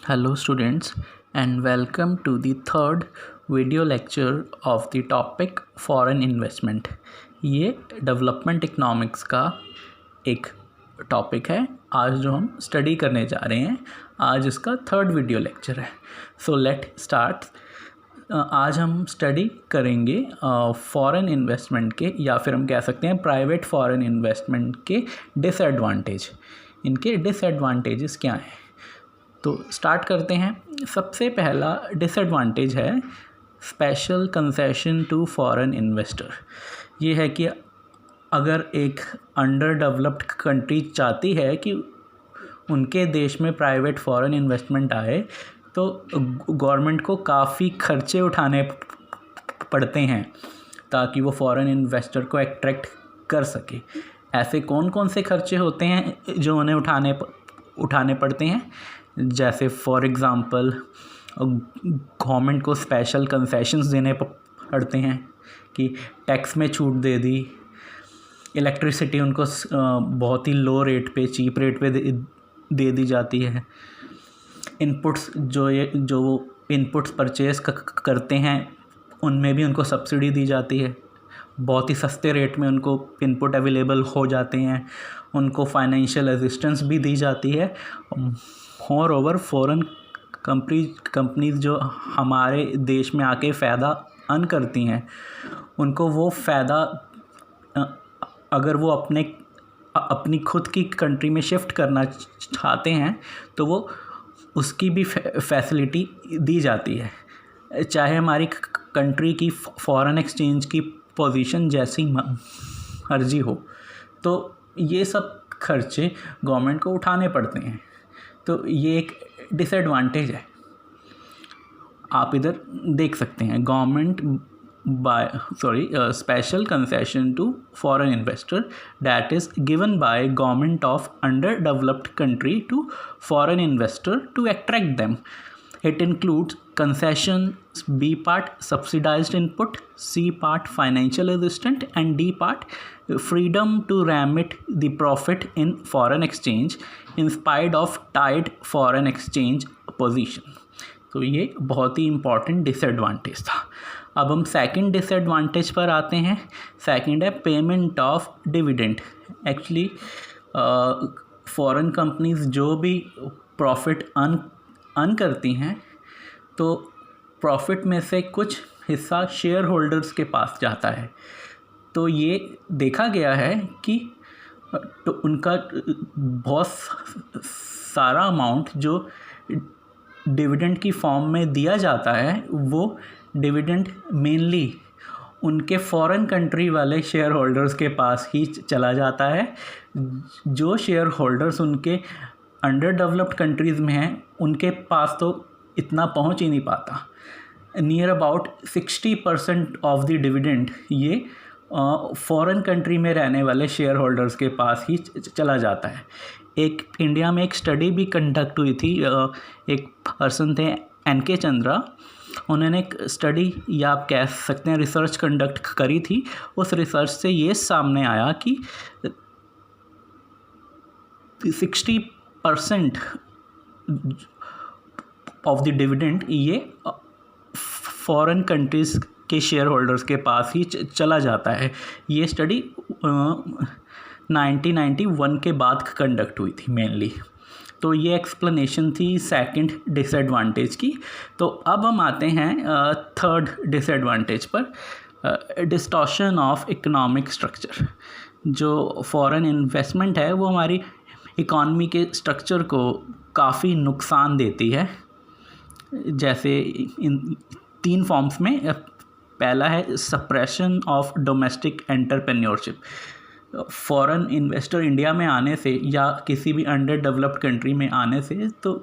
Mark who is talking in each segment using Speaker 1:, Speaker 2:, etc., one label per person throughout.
Speaker 1: Hello students and welcome to the third video lecture of the topic foreign investment। ये development economics का एक topic है आज जो हम स्टडी करने जा रहे हैं। आज इसका थर्ड वीडियो लेक्चर है। So let start. आज हम स्टडी करेंगे फॉरेन इन्वेस्टमेंट के या फिर हम कह सकते हैं प्राइवेट फॉरेन इन्वेस्टमेंट के डिसएडवांटेज। इनके डिसएडवांटेजेस क्या हैं तो स्टार्ट करते हैं। सबसे पहला डिसएडवांटेज है special concession to foreign investor. ये है कि अगर एक अंडर डेवलप्ड कंट्री चाहती है कि उनके देश में प्राइवेट फॉरेन इन्वेस्टमेंट आए तो गवर्नमेंट को काफ़ी खर्चे उठाने पड़ते हैं ताकि वो फॉरेन इन्वेस्टर को अट्रैक्ट कर सके। ऐसे कौन कौन से खर्चे होते हैं जो उन्हें उठाने पड़ते हैं, जैसे फॉर एग्ज़ाम्पल गवर्नमेंट को स्पेशल कंसेशंस देने पड़ते हैं कि टैक्स में छूट दे दी, इलेक्ट्रिसिटी उनको बहुत ही लो रेट पे चीप रेट पे दे दी जाती है। इनपुट्स जो इनपुट्स परचेज़ करते हैं उनमें भी उनको सब्सिडी दी जाती है, बहुत ही सस्ते रेट में उनको इनपुट अवेलेबल हो जाते हैं, उनको फाइनेंशियल असिस्टेंस भी दी जाती है। और ओवर फॉरेन कंपनीज जो हमारे देश में आके फ़ायदा अर्न करती हैं उनको वो फ़ायदा अगर वो अपनी खुद की कंट्री में शिफ्ट करना चाहते हैं तो वो उसकी भी फैसिलिटी दी जाती है, चाहे हमारी कंट्री की फॉरेन एक्सचेंज की पोजीशन जैसी मर्जी हो। तो ये सब खर्चे गवर्नमेंट को उठाने पड़ते हैं, तो ये एक डिसएडवांटेज है। आप इधर देख सकते हैं government special concession to foreign investor that is given by government of under developed country to foreign investor to attract them. It includes concessions, B part subsidized input, C part financial assistance, and D part freedom to remit the profit in foreign exchange in spite of tight foreign exchange position। तो ये बहुत ही important disadvantage था। अब हम second disadvantage पर आते हैं। Second है payment of dividend. Actually foreign companies जो भी प्रॉफिट अर्न करती हैं तो प्रॉफिट में से कुछ हिस्सा शेयर होल्डर्स के पास जाता है। तो ये देखा गया है कि तो उनका बहुत सारा अमाउंट जो डिविडेंड की फॉर्म में दिया जाता है वो डिविडेंड मेनली उनके फॉरेन कंट्री वाले शेयर होल्डर्स के पास ही चला जाता है। जो शेयर होल्डर्स उनके अंडर डेवलप्ड कंट्रीज़ में हैं उनके पास तो इतना पहुंच ही नहीं पाता। Near about 60% of the dividend ये फॉरेन कंट्री में रहने वाले शेयर होल्डर्स के पास ही चला जाता है। एक इंडिया में एक स्टडी भी कंडक्ट हुई थी। एक पर्सन थे NK चंद्रा, उन्होंने एक स्टडी या आप कह सकते हैं रिसर्च कंडक्ट करी थी। उस रिसर्च से ये सामने आया कि 60% ऑफ द डिविडेंड ये फॉरेन कंट्रीज़ के शेयर होल्डर्स के पास ही चला जाता है। ये स्टडी 1991 के बाद कंडक्ट हुई थी मेनली। तो ये एक्सप्लेनेशन थी सेकंड डिसएडवांटेज की। तो अब हम आते हैं थर्ड डिसएडवांटेज पर, डिस्टॉर्शन ऑफ इकोनॉमिक स्ट्रक्चर। जो फॉरेन इन्वेस्टमेंट है वो हमारी इकॉनमी के स्ट्रक्चर को काफ़ी नुकसान देती है। जैसे इन 3 फॉर्म्स में। पहला है suppression of domestic entrepreneurship. Foreign investor India में आने से या किसी भी अंडर डेवलप्ड कंट्री में आने से तो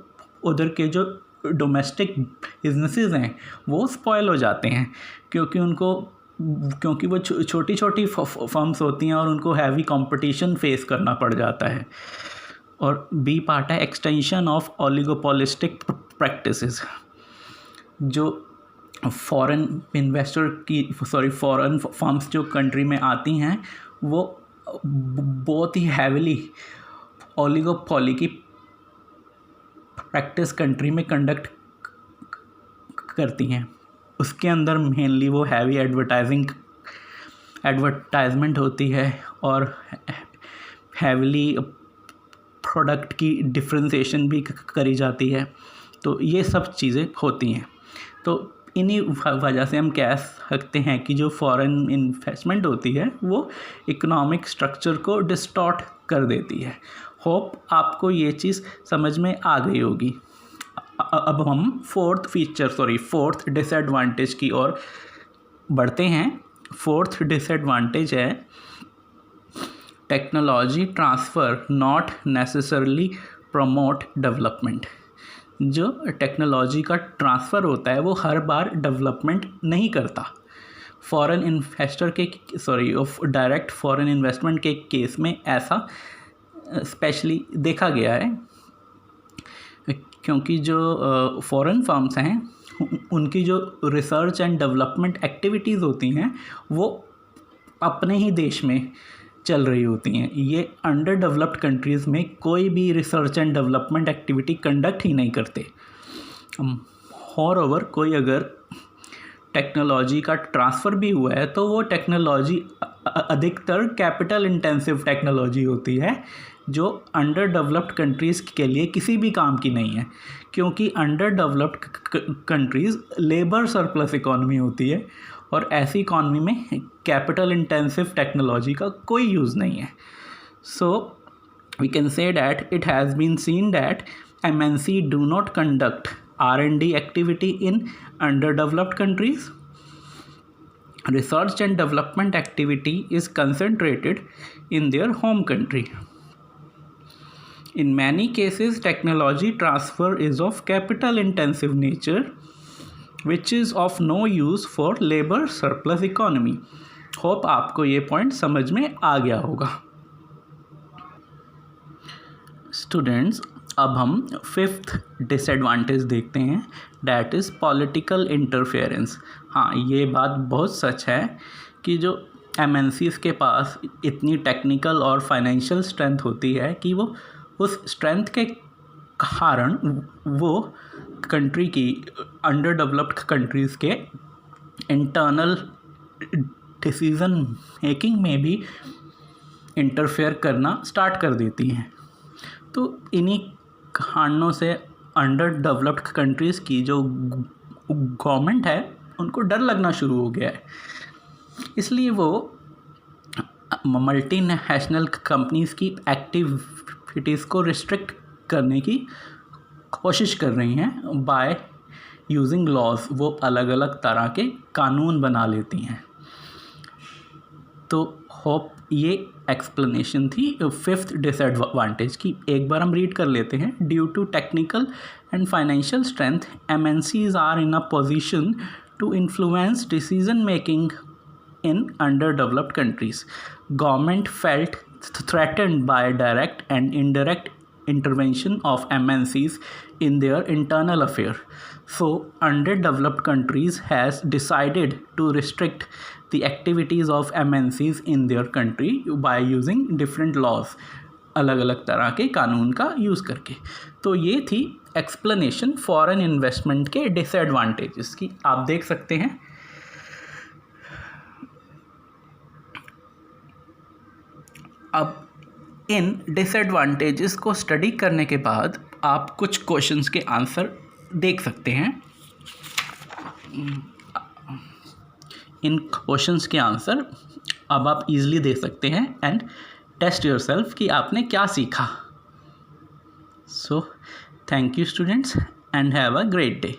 Speaker 1: उधर के जो डोमेस्टिक बिजनेसेस हैं वो स्पॉइल हो जाते हैं क्योंकि वो छोटी छोटी फर्म्स होती हैं और उनको हैवी कंपटीशन फेस करना पड़ जाता है। और बी पार्ट है एक्सटेंशन ऑफ ओलिगोपोलिस्टिक प्रैक्टिसेस। जो फॉरेन फर्म्स जो कंट्री में आती हैं वो बहुत ही हैविली ओलिगोपोली की प्रैक्टिस कंट्री में कंडक्ट करती हैं, उसके अंदर मेनली वो हैवी एडवर्टाइजमेंट होती है और हैवीली प्रोडक्ट की डिफ्रेंसिएशन भी करी जाती है। तो ये सब चीज़ें होती हैं। तो इन्हीं वजह से हम कह सकते हैं कि जो फॉरेन इन्वेस्टमेंट होती है वो इकोनॉमिक स्ट्रक्चर को डिस्टॉर्ट कर देती है। होप आपको ये चीज़ समझ में आ गई होगी। अब हम फोर्थ डिसएडवांटेज की ओर बढ़ते हैं। फोर्थ डिसएडवांटेज है technology transfer not necessarily promote development. जो टेक्नोलॉजी का ट्रांसफ़र होता है वो हर बार डेवलपमेंट नहीं करता। डायरेक्ट फॉरेन इन्वेस्टमेंट के केस में ऐसा स्पेशली देखा गया है, क्योंकि जो फॉरेन फर्म्स हैं उनकी जो रिसर्च एंड डेवलपमेंट एक्टिविटीज़ होती हैं वो अपने ही देश में चल रही होती हैं। ये अंडर डेवलप्ड कंट्रीज़ में कोई भी research and development activity conduct ही नहीं करते। मोreover कोई अगर टेक्नोलॉजी का ट्रांसफ़र भी हुआ है तो वो टेक्नोलॉजी अधिकतर कैपिटल इंटेंसिव टेक्नोलॉजी होती है जो अंडर डेवलप्ड कंट्रीज़ के लिए किसी भी काम की नहीं है, क्योंकि under developed countries labour surplus economy होती है और ऐसी इकॉनमी में कैपिटल इंटेंसिव टेक्नोलॉजी का कोई यूज़ नहीं है। So we can say that it has been seen that MNC do not conduct R&D activity in underdeveloped countries. Research and development activity is concentrated in their home country. In many cases, technology transfer is of capital intensive nature, which is of no use for labor surplus economy. Hope आपको ये point समझ में आ गया होगा। Students, अब हम fifth disadvantage देखते हैं, डैट इज़ पॉलिटिकल इंटरफेरेंस। हाँ, ये बात बहुत सच है कि जो MNCs के पास इतनी टेक्निकल और फाइनेंशियल स्ट्रेंथ होती है कि वो उस स्ट्रेंथ के कारण वो कंट्री की अंडर डेवलप्ड कंट्रीज़ के इंटरनल डिसीज़न मेकिंग में भी इंटरफेयर करना स्टार्ट कर देती हैं। तो इन्हीं कारणों से अंडर डेवलप्ड कंट्रीज़ की जो गवर्नमेंट है उनको डर लगना शुरू हो गया है, इसलिए वो मल्टीनेशनल कंपनीज़ की एक्टिविटीज़ को रिस्ट्रिक्ट करने की कोशिश कर रही हैं बाय यूजिंग लॉज। वो अलग अलग तरह के कानून बना लेती हैं। तो होप ये एक्सप्लेनेशन थी फिफ्थ डिसएडवांटेज की। एक बार हम रीड कर लेते हैं। Due to technical and financial strength MNCs are in a position to influence decision making in underdeveloped countries. Government felt threatened by direct and indirect intervention of MNCs in their internal affair. So, underdeveloped countries has decided to restrict the activities of MNCs in their country by using different laws. अलग अलग तरह के कानून का use करके। तो ये थी एक्सप्लेनेशन फॉरेन इन्वेस्टमेंट के डिसएडवांटेजेस की। आप देख सकते हैं अब इन डिसएडवांटेजेस को स्टडी करने के बाद आप कुछ क्वेश्चंस के आंसर देख सकते हैं। इन क्वेश्चंस के आंसर अब आप इजीली दे सकते हैं एंड टेस्ट योरसेल्फ कि आपने क्या सीखा। So thank you students and have a great day.